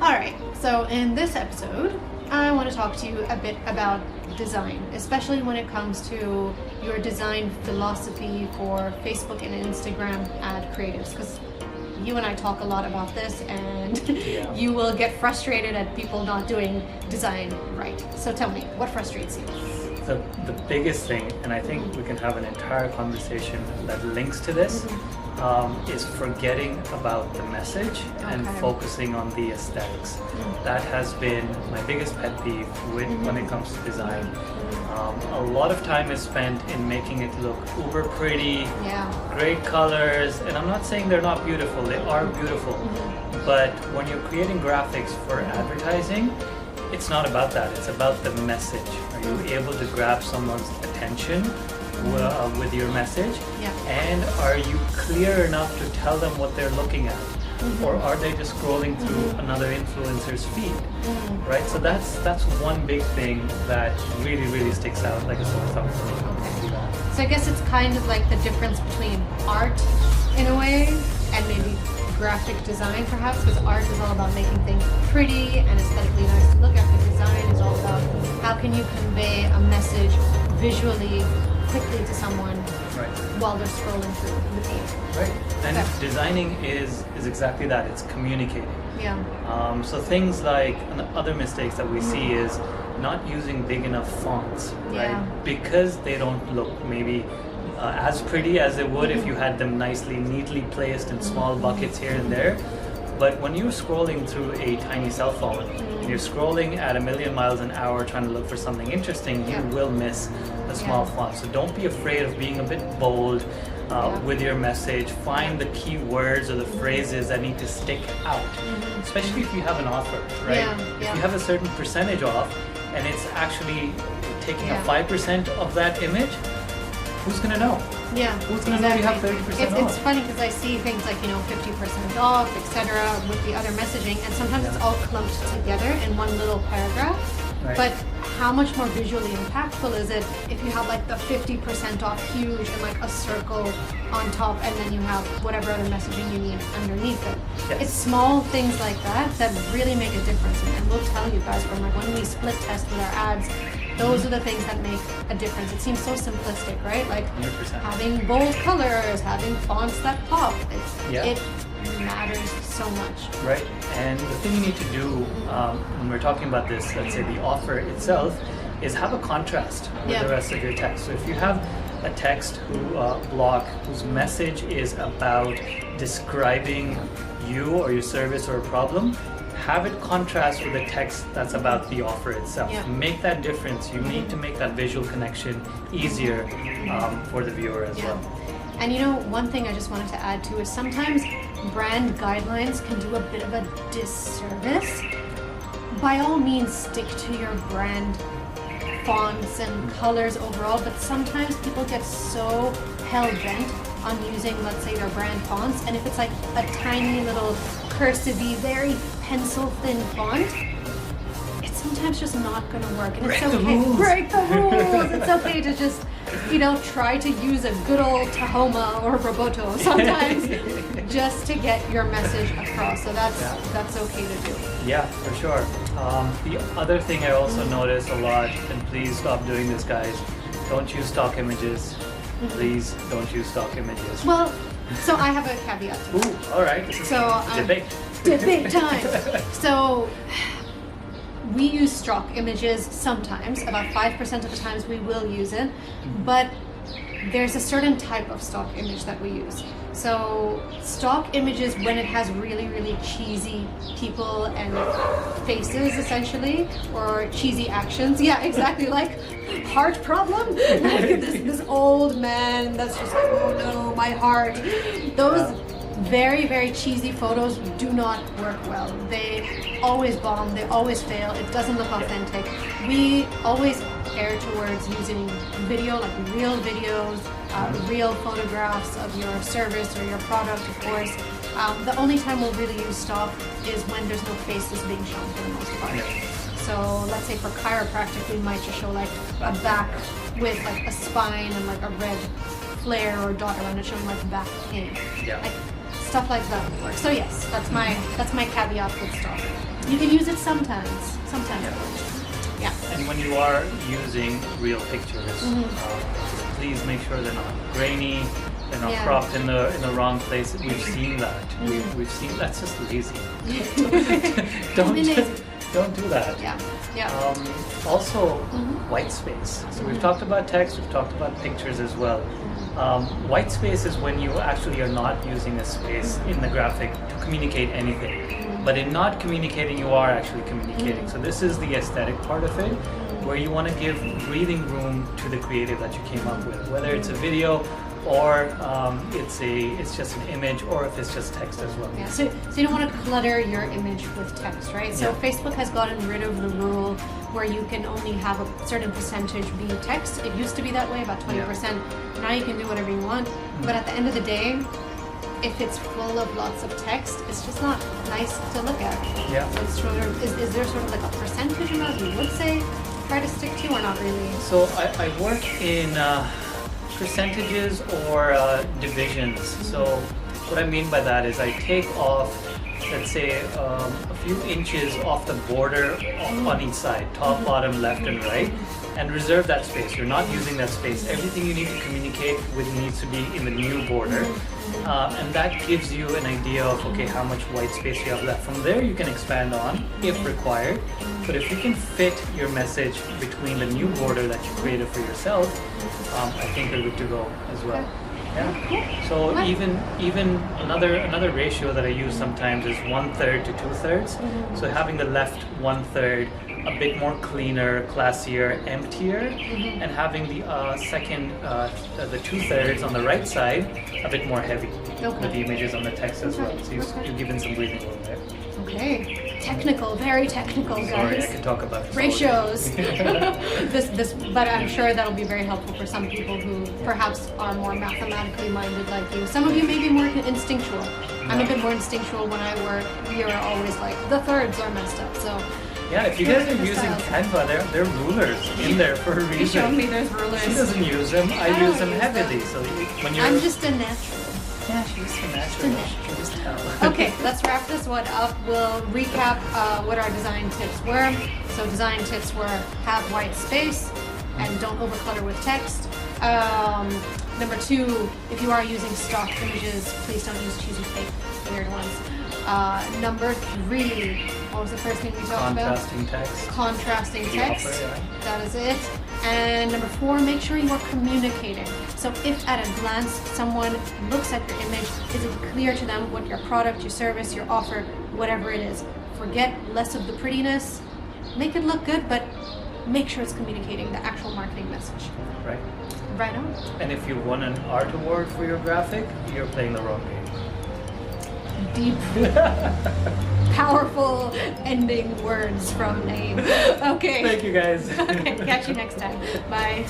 Alright, so in this episode, I want to talk to you a bit about design, especially when it comes to your design philosophy for Facebook and Instagram ad creatives, because you and I talk a lot about this, and you will get frustrated at people not doing design right. So tell me, what frustrates you? The biggest thing, and I think we can have an entire conversation that links to this, is forgetting about the message and focusing on the aesthetics. That has been my biggest pet peeve when it comes to design. A lot of time is spent in making it look uber pretty, great colors, and I'm not saying they're not beautiful, they are beautiful, but when you're creating graphics for advertising, it's not about that, it's about the message. Are you able to grab someone's attention with your message? And are you clear enough to tell them what they're looking at? Or are they just scrolling through another influencer's feed? Right? So that's one big thing that really sticks out like a sore thumb for me. So I guess it's kind of like the difference between art in a way and maybe graphic design perhaps, because art is all about making things pretty and aesthetically nice to look at, but design is all about how can you convey a message visually quickly to someone while they're scrolling through the feed. Right, and designing is exactly that, it's communicating. So things like other mistakes that we see is not using big enough fonts, right? Because they don't look maybe as pretty as they would if you had them nicely, neatly placed in small buckets here and there. But when you're scrolling through a tiny cell phone, and you're scrolling at 1,000,000 miles an hour trying to look for something interesting, you will miss the small font. So don't be afraid of being a bit bold with your message. Find the key words or the phrases that need to stick out, especially if you have an offer, right? If you have a certain percentage off and it's actually taking a 5% of that image, who's gonna know? Who's gonna know you have 30% off? It's funny because I see things like, 50% off, etc. with the other messaging, and sometimes it's all clumped together in one little paragraph. But how much more visually impactful is it if you have like the 50% off huge and like a circle on top, and then you have whatever other messaging you need underneath it? It's small things like that that really make a difference, and we'll tell you guys from like when we split test with our ads, those are the things that make a difference. It seems so simplistic, right? Like 100%. having bold colors, having fonts that pop. It matters so much. Right, and the thing you need to do when we're talking about this, let's say the offer itself, is have a contrast with the rest of your text. So if you have a text block whose message is about describing you or your service or a problem, have it contrast with a text that's about the offer itself. Make that difference. You need to make that visual connection easier for the viewer as well. And one thing I just wanted to add to is sometimes brand guidelines can do a bit of a disservice. By all means, stick to your brand fonts and colors overall, but sometimes people get so hell-bent on using, let's say, their brand fonts, and if it's like a tiny little cursive-y, very pencil-thin font, it's sometimes just not going to work. And it's okay. Break the rules! It's okay to just, try to use a good old Tahoma or Roboto sometimes just to get your message across. So that's okay to do. Yeah, for sure. The other thing I also notice a lot, and please stop doing this, guys, don't use stock images. Please don't use stock images. Well, so I have a caveat to that. Ooh, all right. This is debate. Debate time. So we use stock images sometimes. About 5% of the times we will use it, but there's a certain type of stock image that we use. So stock images, when it has really cheesy people and faces essentially, or cheesy actions, exactly, like heart problem, like this old man that's just like, oh no, my heart. Those very cheesy photos do not work well. They always bomb, they always fail, it doesn't look authentic. We always err towards using video, like real videos, real photographs of your service or your product, of course. The only time we'll really use stock is when there's no faces being shown for the most part. So let's say for chiropractic, we might just show like a back with like a spine and like a red flare or dot around it showing like back pain. Yeah. Like stuff like that would work. So yes, that's my caveat with stock. You can use it sometimes. Sometimes it works. Yeah. And when you are using real pictures, please make sure they're not grainy, they're not cropped in the wrong place. We've seen that. We've seen that's just lazy. Don't do that. Yeah. Yeah. Also, white space. So we've talked about text, we've talked about pictures as well. White space is when you actually are not using a space in the graphic to communicate anything. But in not communicating, you are actually communicating. So this is the aesthetic part of it, where you want to give breathing room to the creative that you came up with, whether it's a video or it's just an image, or if it's just text as well. Yeah. So you don't want to clutter your image with text, right? So Facebook has gotten rid of the rule where you can only have a certain percentage be text. It used to be that way, about 20%. Now you can do whatever you want. But at the end of the day, if it's full of lots of text, it's just not nice to look at. Yeah. So it's sort of, is there sort of like a percentage amount you would say try to stick to, or not really? So I work in percentages or divisions. So what I mean by that is I take off, let's say, a few inches off the border on each side, top, bottom, left, and right, and reserve that space. You're not using that space. Everything you need to communicate with needs to be in the new border. And that gives you an idea of, okay, how much white space you have left. From there, you can expand on if required. But if you can fit your message between the new border that you created for yourself, I think you're good to go as well. Yeah. So even another ratio that I use sometimes is 1/3 to 2/3. So having the left 1/3 a bit more cleaner, classier, emptier, and having the second, the 2/3 on the right side a bit more heavy with the images on the text as well. So you've given some breathing room there. Okay, technical, very technical, guys. Sorry, I could talk about this ratios. But I'm sure that'll be very helpful for some people who perhaps are more mathematically minded like you. Some of you may be more instinctual. I'm a bit more instinctual when I work. We are always like, the thirds are messed up, so. Yeah, if you guys are using Canva, there are rulers in there for a reason. You showed me there's rulers. She doesn't use them. I use them heavily. So when you're, I'm just a natural. Yeah, she's so natural. You can just tell. Okay, let's wrap this one up. We'll recap what our design tips were. So design tips were have white space and don't overclutter with text. Number 2, if you are using stock images, please don't use cheesy fake weird ones. Number 3, what was the first thing we talked about? Contrasting text. Contrasting text. Offer, yeah. That is it. And number 4, make sure you are communicating. So if at a glance someone looks at your image, is it clear to them what your product, your service, your offer, whatever it is? Forget less of the prettiness. Make it look good, but make sure it's communicating the actual marketing message. Right. Right on. And if you won an art award for your graphic, you're playing the wrong game. Deep, powerful ending words from Naeem. Okay. Thank you guys. Okay, catch you next time. Bye.